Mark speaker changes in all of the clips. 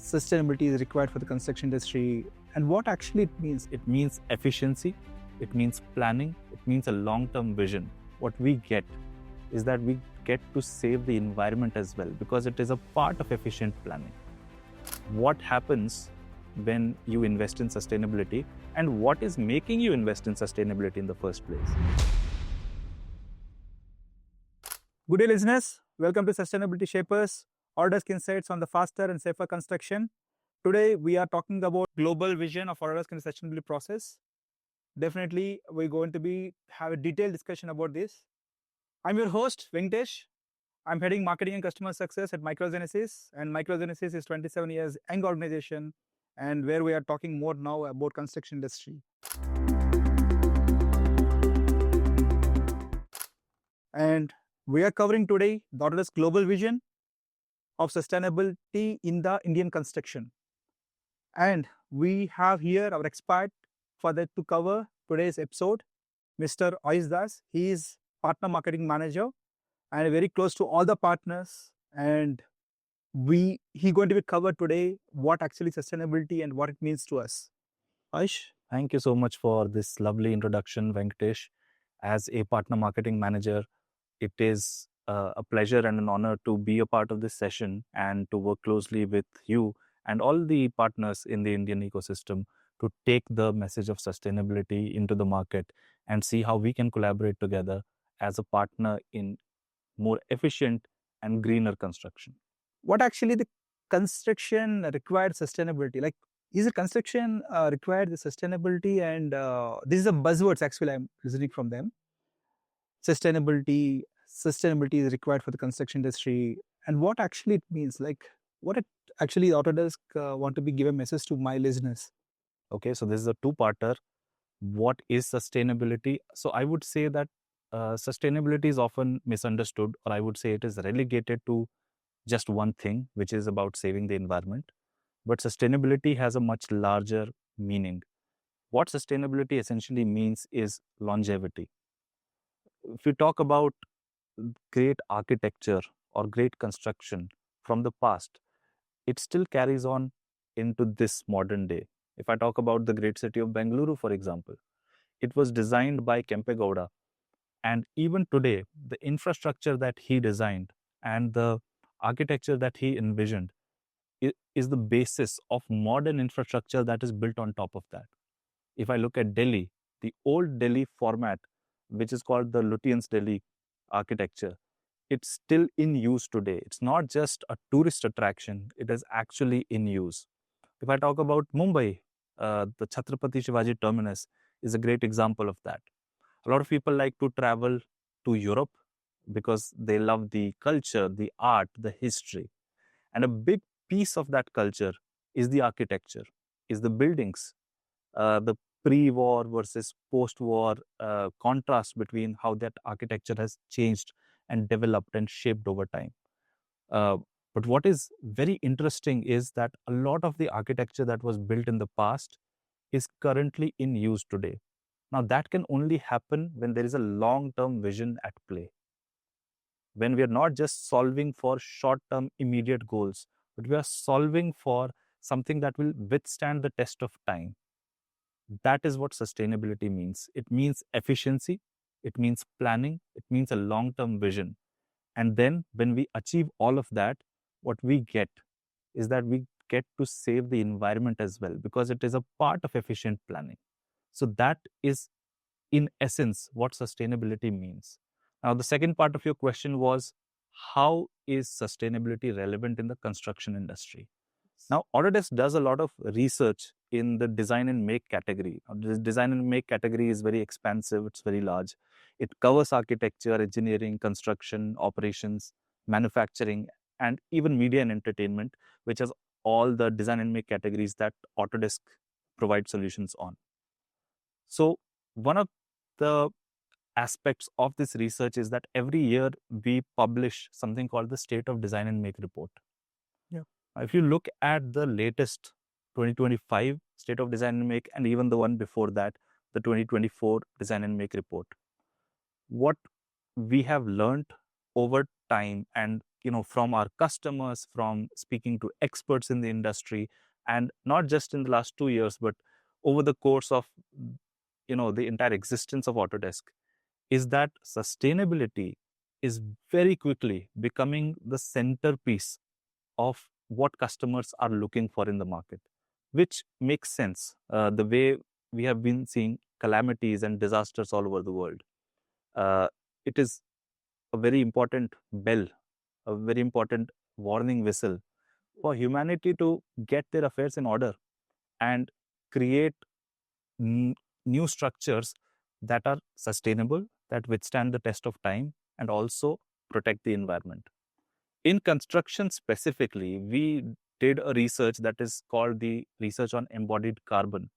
Speaker 1: sustainability is required for the construction industry and what actually it means.
Speaker 2: It means efficiency, it means planning, it means a long-term vision. What we get is that we get to save the environment as well because it is a part of efficient planning. What happens when you invest in sustainability and what is making you invest in sustainability in the first place?
Speaker 1: Good day, listeners. Welcome to Sustainability Shapers, Autodesk Insights on the faster and safer construction. Today, we are talking about global vision of Autodesk in the sustainability process. Definitely, we're going to have a detailed discussion about this. I'm your host, Venkatesh. I'm heading marketing and customer success at Microgenesis, and Microgenesis is 27 years young organization, and where we are talking more now about construction industry. And we are covering today the Autodesk global vision of sustainability in the Indian construction. And we have here our expert for that to cover today's episode, Mr. Aayush. He is partner marketing manager and very close to all the partners. And he going to be covered today what actually sustainability and what it means to us. Aayush,
Speaker 2: thank you so much for this lovely introduction, Venkatesh. As a partner marketing manager, it is a pleasure and an honor to be a part of this session and to work closely with you and all the partners in the Indian ecosystem to take the message of sustainability into the market and see how we can collaborate together as a partner in more efficient and greener construction.
Speaker 1: What actually the construction required sustainability? Like, is the construction required the sustainability? And this is a buzzwords actually I'm listening from them. Sustainability is required for the construction industry, and what actually it means, like what it actually Autodesk want to be give a message to my listeners.
Speaker 2: Okay, so this is a two-parter. What is sustainability? So I would say that sustainability is often misunderstood, or I would say it is relegated to just one thing, which is about saving the environment. But sustainability has a much larger meaning. What sustainability essentially means is longevity. If you talk about great architecture or great construction from the past, it still carries on into this modern day. If I talk about the great city of Bengaluru, for example, it was designed by Kempe Gowda. And even today, the infrastructure that he designed and the architecture that he envisioned is the basis of modern infrastructure that is built on top of that. If I look at Delhi, the old Delhi format, which is called the Lutyens Delhi architecture, it's still in use today. It's not just a tourist attraction, it is actually in use. If I talk about Mumbai, the Chhatrapati Shivaji terminus is a great example of that. A lot of people like to travel to Europe because they love the culture, the art, the history. And a big piece of that culture is the architecture, is the buildings, the pre-war versus post-war contrast between how that architecture has changed and developed and shaped over time. But what is very interesting is that a lot of the architecture that was built in the past is currently in use today. Now, that can only happen when there is a long-term vision at play. When we are not just solving for short-term immediate goals, but we are solving for something that will withstand the test of time. That is what sustainability means. It means efficiency, it means planning, it means a long-term vision. And then when we achieve all of that, what we get is that we get to save the environment as well, because it is a part of efficient planning. So that is, in essence, what sustainability means. Now, the second part of your question was, how is sustainability relevant in the construction industry? Now, Autodesk does a lot of research in the design and make category. The design and make category is very expansive, it's very large. It covers architecture, engineering, construction, operations, manufacturing, and even media and entertainment, which is all the design and make categories that Autodesk provides solutions on. So one of the aspects of this research is that every year we publish something called the State of Design and Make report.
Speaker 1: Yeah.
Speaker 2: If you look at the latest 2025 State of Design and Make, and even the one before that, the 2024 Design and Make report, what we have learned over time and from our customers, from speaking to experts in the industry, and not just in the last 2 years, but over the course of the entire existence of Autodesk, is that sustainability is very quickly becoming the centerpiece of what customers are looking for in the market, which makes sense. The way we have been seeing calamities and disasters all over the world, uh, it is a very important bell, a very important warning whistle for humanity to get their affairs in order and create n- new structures that are sustainable, that withstand the test of time, and also protect the environment. In construction specifically, we did a research that is called the research on embodied carbon,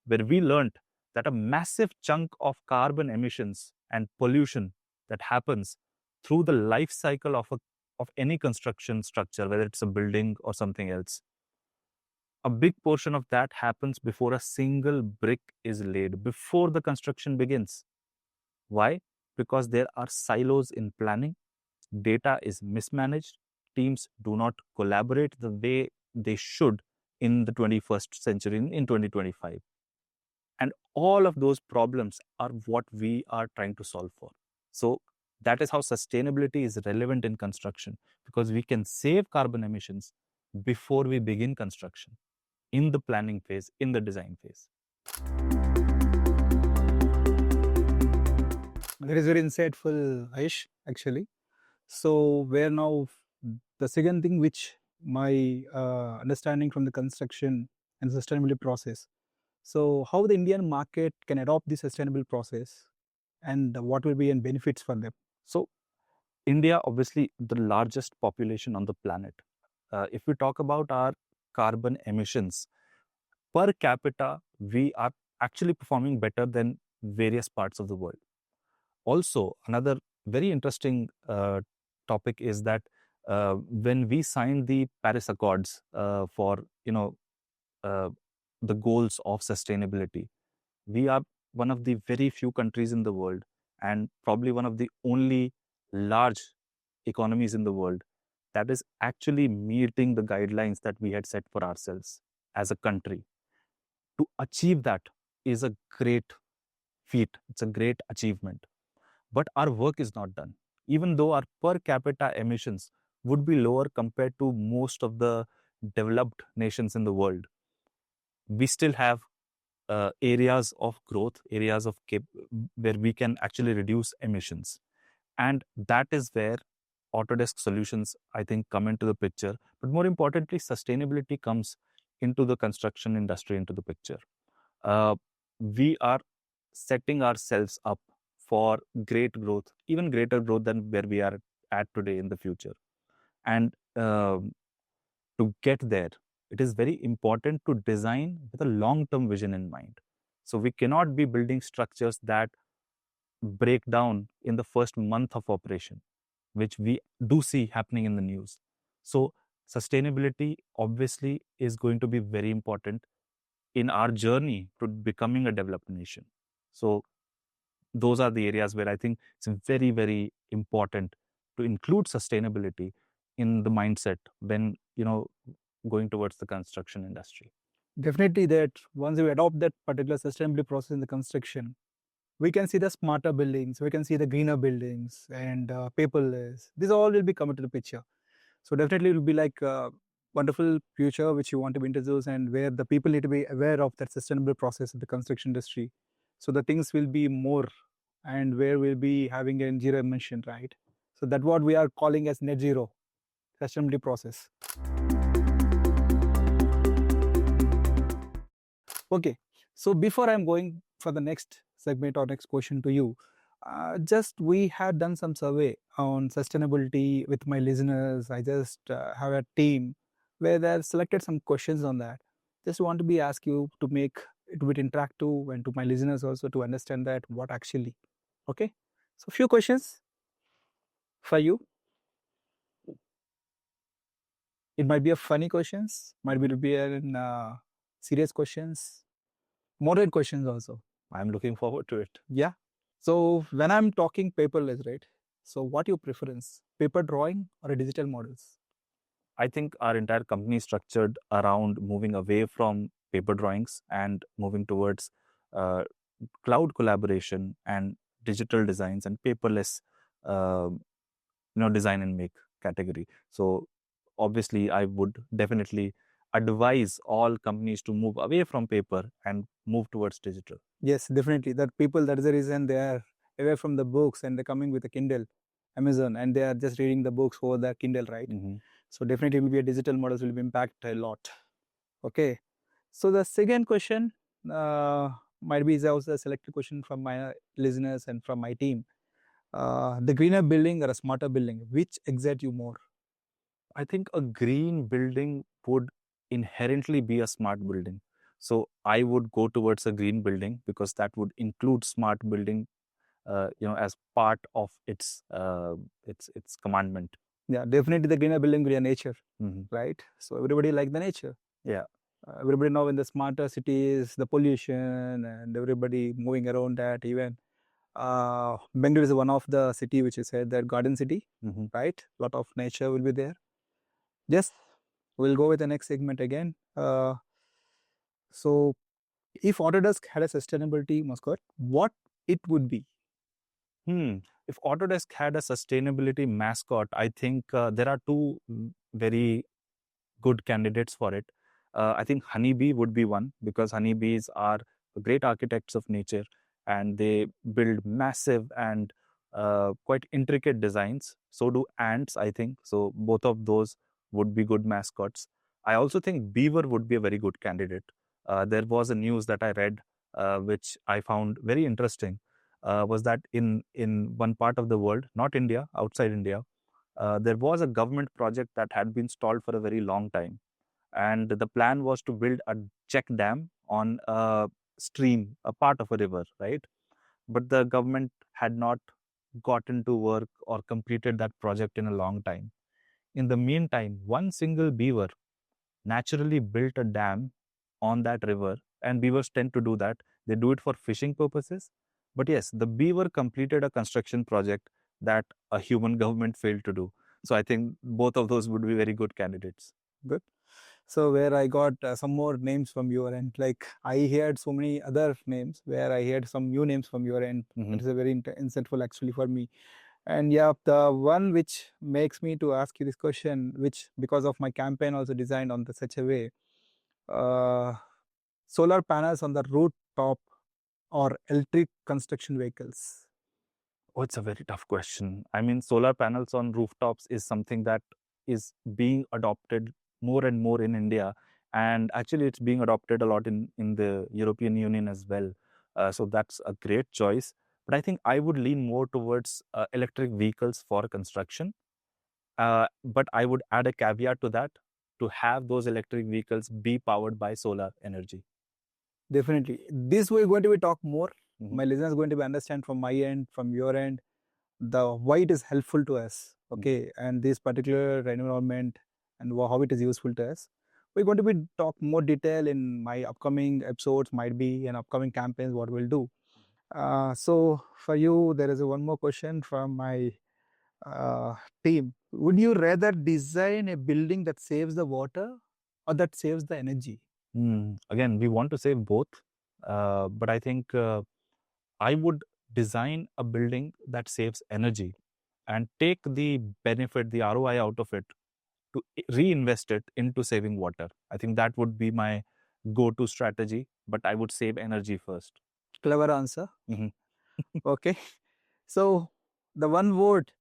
Speaker 2: where we learned that a massive chunk of carbon emissions and pollution that happens through the life cycle of any construction structure, whether it's a building or something else, a big portion of that happens before a single brick is laid, before the construction begins. Why? Because there are silos in planning, data is mismanaged, teams do not collaborate the way they should in the 21st century, in 2025. And all of those problems are what we are trying to solve for. So that is how sustainability is relevant in construction, because we can save carbon emissions before we begin construction, in the planning phase, in the design phase.
Speaker 1: That is very insightful, Aish, actually. So, where now the second thing which my understanding from the construction and sustainability process. So, how the Indian market can adopt the sustainable process and what will be and benefits for them?
Speaker 2: So India, obviously the largest population on the planet. If we talk about our carbon emissions per capita, we are actually performing better than various parts of the world. Also, another very interesting topic is that when we signed the Paris Accords for uh, the goals of sustainability, we are one of the very few countries in the world, and probably one of the only large economies in the world, that is actually meeting the guidelines that we had set for ourselves as a country. To achieve that is a great feat, it's a great achievement. But our work is not done. Even though our per capita emissions would be lower compared to most of the developed nations in the world, we still have areas of growth, areas of where we can actually reduce emissions. And that is where Autodesk solutions, I think, come into the picture. But more importantly, sustainability comes into the construction industry into the picture. We are setting ourselves up for great growth, even greater growth than where we are at today in the future. And to get there, it is very important to design with a long term vision in mind. So we cannot be building structures that break down in the first month of operation, which we do see happening in the news. So sustainability obviously is going to be very important in our journey to becoming a developed nation. So those are the areas where I think it's very, very important to include sustainability in the mindset when going towards the construction industry.
Speaker 1: Definitely, that once we adopt that particular sustainability process in the construction, we can see the smarter buildings, we can see the greener buildings and paperless. These all will be coming to the picture. So definitely it will be like a wonderful future which you want to be introduced and where the people need to be aware of that sustainable process of the construction industry. So the things will be more and where we'll be having a zero emission, right? So that's what we are calling as net zero sustainability process. Okay, so before I'm going for the next segment or next question to you, just we had done some survey on sustainability with my listeners. I just have a team where they selected some questions on that. Just want to be ask you to make it a bit interactive and to my listeners also to understand that what actually. Okay, so few questions for you. It might be a funny questions, might be an serious questions, moderate questions also.
Speaker 2: I'm looking forward to it.
Speaker 1: Yeah. So when I'm talking paperless, right? So what your preference? paper drawing or a digital models?
Speaker 2: I think our entire company is structured around moving away from paper drawings and moving towards uh, cloud collaboration and digital designs and paperless, uh, design and make category. So obviously, I would definitely advise all companies to move away from paper and move towards digital.
Speaker 1: Yes, definitely. That people, that is the reason they are away from the books and they're coming with a Kindle, Amazon, and they are just reading the books over the Kindle, right?
Speaker 2: Mm-hmm.
Speaker 1: So definitely will be a digital models will be impact a lot. Okay. So the second question might be is also a selected question from my listeners and from my team. The greener building or a smarter building, which excites you more?
Speaker 2: I think a green building would inherently be a smart building. So I would go towards a green building because that would include smart building, as part of its commandment.
Speaker 1: Yeah, definitely the greener building will be a nature,
Speaker 2: Mm-hmm.
Speaker 1: right? So everybody like the nature.
Speaker 2: Yeah.
Speaker 1: Everybody know in the smarter cities, the pollution and everybody moving around that. Even Bengaluru is one of the city which is said that garden city,
Speaker 2: Mm-hmm.
Speaker 1: right? Lot of nature will be there. Yes, we'll go with the next segment again. So if Autodesk had a sustainability mascot, what it would be?
Speaker 2: If Autodesk had a sustainability mascot, I think there are two very good candidates for it. I think honeybee would be one because honeybees are great architects of nature and they build massive and quite intricate designs. So do ants, I think. So both of those would be good mascots. I also think beaver would be a very good candidate. There was a news that I read, which I found very interesting, was that in one part of the world, not India, outside India, there was a government project that had been stalled for a very long time. And the plan was to build a check dam on a stream, a part of a river, right? But the government had not gotten to work or completed that project in a long time. In the meantime, one single beaver naturally built a dam on that river, and beavers tend to do that. They do it for fishing purposes. But yes, the beaver completed a construction project that a human government failed to do. So I think both of those would be very good candidates.
Speaker 1: Good. So where I got some more names from your end, like I heard so many other names where I heard some new names from your end.
Speaker 2: Mm-hmm.
Speaker 1: That is a very insightful actually for me. And yeah, the one which makes me to ask you this question, which because of my campaign also designed on the such a way, uh, solar panels on the rooftop or electric construction vehicles.
Speaker 2: Oh, it's a very tough question. I mean, solar panels on rooftops is something that is being adopted more and more in India. And actually, it's being adopted a lot in the European Union as well. So that's a great choice. But I think I would lean more towards electric vehicles for construction. But I would add a caveat to that to have those electric vehicles be powered by solar energy.
Speaker 1: Definitely. This we're going to be talk more.
Speaker 2: Mm-hmm.
Speaker 1: My listeners going to be understand from my end, from your end, the why it is helpful to us. Okay, and this particular environment and how it is useful to us. We're going to be talk more detail in my upcoming episodes, might be in upcoming campaigns. What we'll do. So for you, there is a one more question from my uh, team. Would you rather design a building that saves the water or that saves the energy?
Speaker 2: Again, we want to save both, but I think I would design a building that saves energy and take the benefit, the ROI out of it to reinvest it into saving water. I think that would be my go to strategy, but I would save energy first.
Speaker 1: Clever answer.
Speaker 2: Mm-hmm.
Speaker 1: Okay. So the one word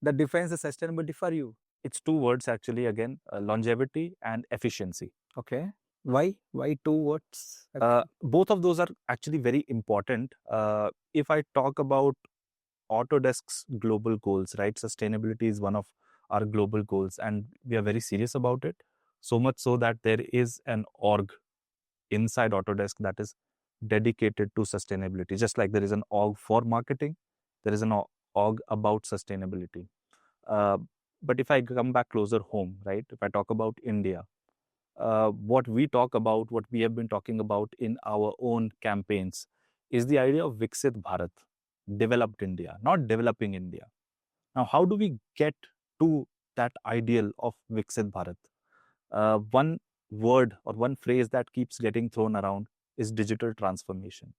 Speaker 1: that defines the sustainability for you.
Speaker 2: It's two words actually, again, longevity and efficiency.
Speaker 1: Okay. Why? Why two words?
Speaker 2: Both of those are actually very important. If I talk about Autodesk's global goals, right? Sustainability is one of our global goals, and we are very serious about it. So much so that there is an org inside Autodesk that is dedicated to sustainability. Just like there is an org for marketing, there is an org about sustainability. Uh, but if I come back closer home, right? If I talk about India, what we talk about, what we have been talking about in our own campaigns, is the idea of Viksit Bharat, developed India, not developing India. Now, how do we get to that ideal of Viksit Bharat? One word or one phrase that keeps getting thrown around is digital transformation.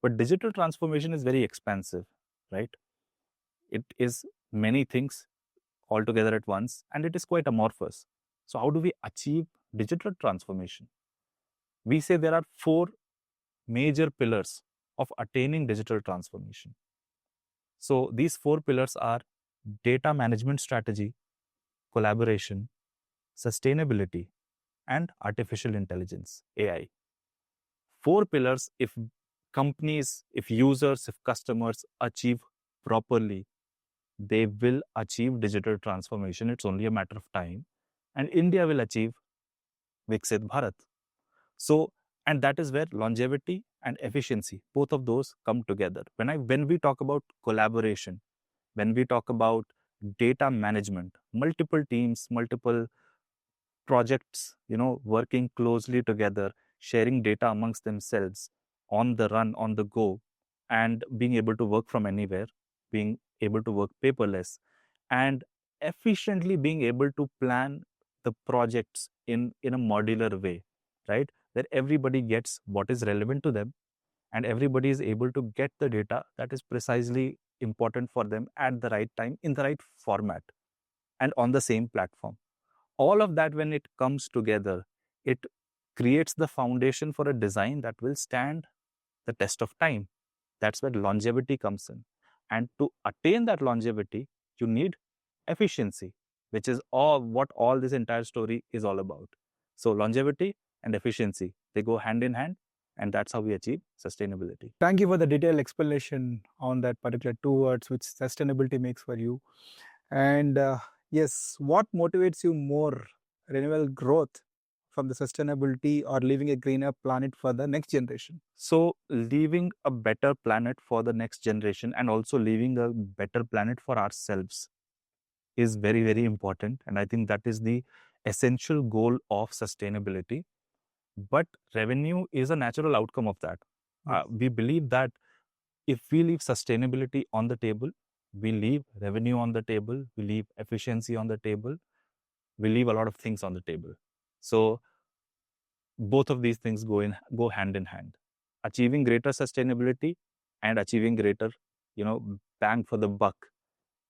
Speaker 2: But digital transformation is very expensive, right? It is many things altogether at once, and it is quite amorphous. So, how do we achieve digital transformation? We say there are four major pillars of attaining digital transformation. So, these four pillars are data management strategy, collaboration, sustainability, and artificial intelligence, AI. Four pillars, if companies, if users, if customers achieve properly, they will achieve digital transformation. It's only a matter of time. And India will achieve Viksit Bharat. So, and that is where longevity and efficiency, both of those come together. When we talk about collaboration, when we talk about data management, multiple teams, multiple projects, working closely together, sharing data amongst themselves on the run, on the go, and being able to work from anywhere, being able to work paperless, and efficiently being able to plan the projects in a modular way, right? That everybody gets what is relevant to them, and everybody is able to get the data that is precisely important for them at the right time in the right format and on the same platform. All of that, when it comes together, it creates the foundation for a design that will stand the test of time. That's where longevity comes in. And to attain that longevity, you need efficiency, which is all this entire story is all about. So longevity and efficiency, they go hand in hand, and that's how we achieve sustainability.
Speaker 1: Thank you for the detailed explanation on that particular two words which sustainability makes for you. And yes, what motivates you more, renewable growth from the sustainability or leaving a greener planet for the next generation?
Speaker 2: So, leaving a better planet for the next generation and also leaving a better planet for ourselves is very, very important. And I think that is the essential goal of sustainability. But revenue is a natural outcome of that.
Speaker 1: Yes.
Speaker 2: We believe that if we leave sustainability on the table, we leave revenue on the table, we leave efficiency on the table, we leave a lot of things on the table. So both of these things go hand in hand. Achieving greater sustainability and achieving greater, bang for the buck.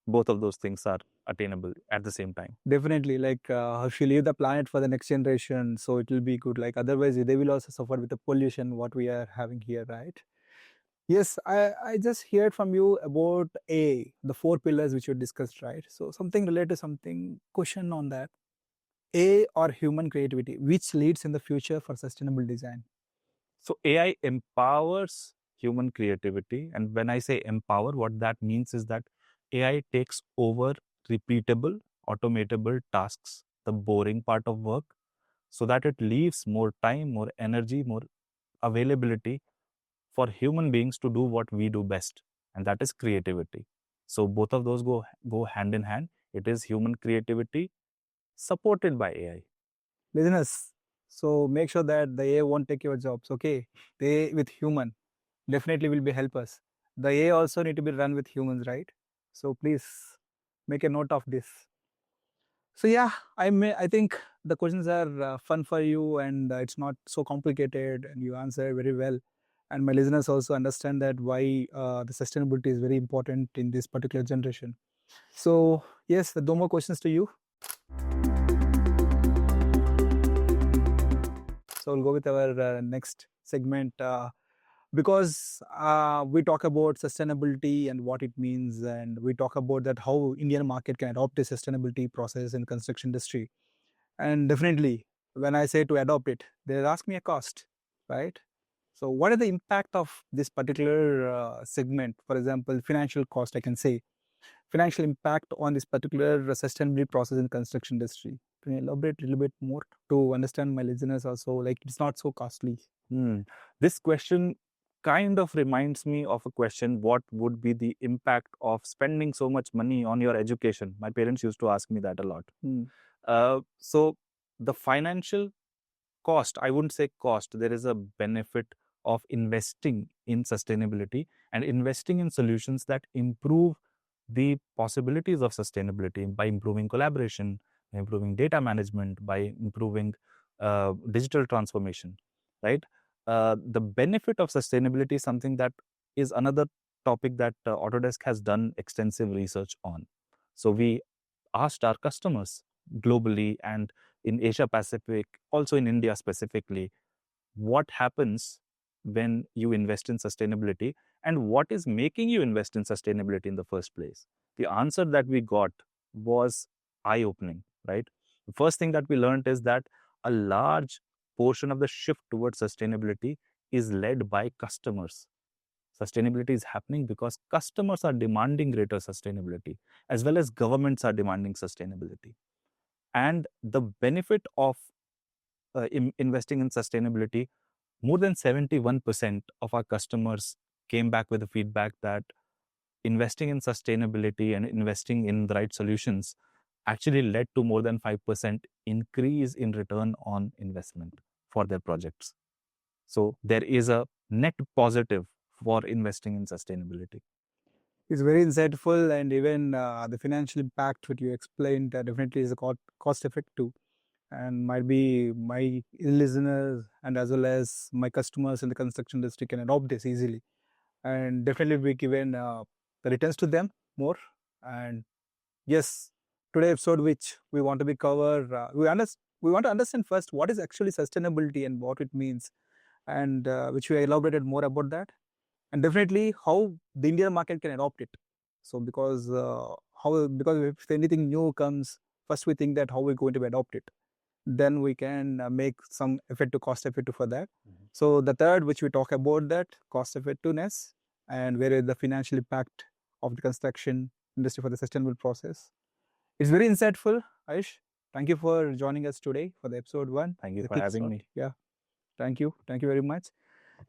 Speaker 2: Both of those things are attainable at the same time.
Speaker 1: Definitely, like if you leave the planet for the next generation, so it will be good. Like otherwise, they will also suffer with the pollution what we are having here, right? Yes, I just heard from you about the four pillars which you discussed, right? So something related to something question on that. Or human creativity, which leads in the future for sustainable design?
Speaker 2: So AI empowers human creativity. And when I say empower, what that means is that AI takes over repeatable, automatable tasks, the boring part of work, so that it leaves more time, more energy, more availability for human beings to do what we do best, and that is creativity. So both of those go hand in hand. It is human creativity supported by AI.
Speaker 1: Listeners, so make sure that the AI won't take your jobs, okay? They with human definitely will be help us. The AI also need to be run with humans, right? So please make a note of this. So yeah, I think the questions are fun for you, and it's not so complicated, and you answer very well. And my listeners also understand that why the sustainability is very important in this particular generation. So yes, no more questions to you. So we'll go with our next segment because we talk about sustainability and what it means, and we talk about that how Indian market can adopt a sustainability process in construction industry. And definitely, when I say to adopt it, they ask me a cost, right? So what is the impact of this particular segment? For example, financial cost, I can say financial impact on this particular sustainability process in construction industry. Can you elaborate a little bit more to understand my listeners also? Like it's not so costly.
Speaker 2: This question kind of reminds me of a question: what would be the impact of spending so much money on your education? My parents used to ask me that a lot. So the financial cost, I wouldn't say cost, there is a benefit of investing in sustainability and investing in solutions that improve the possibilities of sustainability by improving collaboration, by improving data management, by improving digital transformation, right? The benefit of sustainability is something that is another topic that Autodesk has done extensive research on. So we asked our customers globally and in Asia Pacific, also in India specifically, what happens when you invest in sustainability and what is making you invest in sustainability in the first place. The answer that we got was eye opening, right? The first thing that we learned is that a large portion of the shift towards sustainability is led by customers. Sustainability is happening because customers are demanding greater sustainability, as well as governments are demanding sustainability. And the benefit of investing in sustainability, more than 71% of our customers came back with the feedback that investing in sustainability and investing in the right solutions actually led to more than 5% increase in return on investment for their projects. So there is a net positive for investing in sustainability.
Speaker 1: It's very insightful, and even the financial impact what you explained definitely is a cost effect too, and might be my listeners and as well as my customers in the construction industry can adopt this easily, and definitely be given the returns to them more. And yes, today episode which we want to be cover, we want to understand first what is actually sustainability and what it means, and which we elaborated more about that, and definitely how the Indian market can adopt it. So because if anything new comes, first we think that how we're going to adopt it, then we can make some effective cost effective for that. So the third, which we talk about that cost effectiveness and where is the financial impact of the construction industry for the sustainable process. It's very insightful, Ayush. Thank you for joining us today for the episode one.
Speaker 2: Thank you
Speaker 1: The
Speaker 2: for having
Speaker 1: kickstart.
Speaker 2: me.
Speaker 1: Yeah, thank you very much.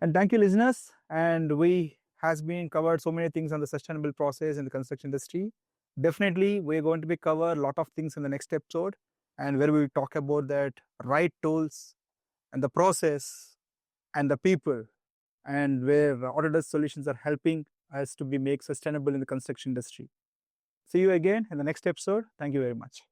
Speaker 1: And thank you, listeners. And we has been covered so many things on the sustainable process in the construction industry. Definitely, we're going to be cover a lot of things in the next episode, and where we will talk about that right tools and the process and the people, and where Autodesk solutions are helping us to be make sustainable in the construction industry. See you again in the next episode. Thank you very much.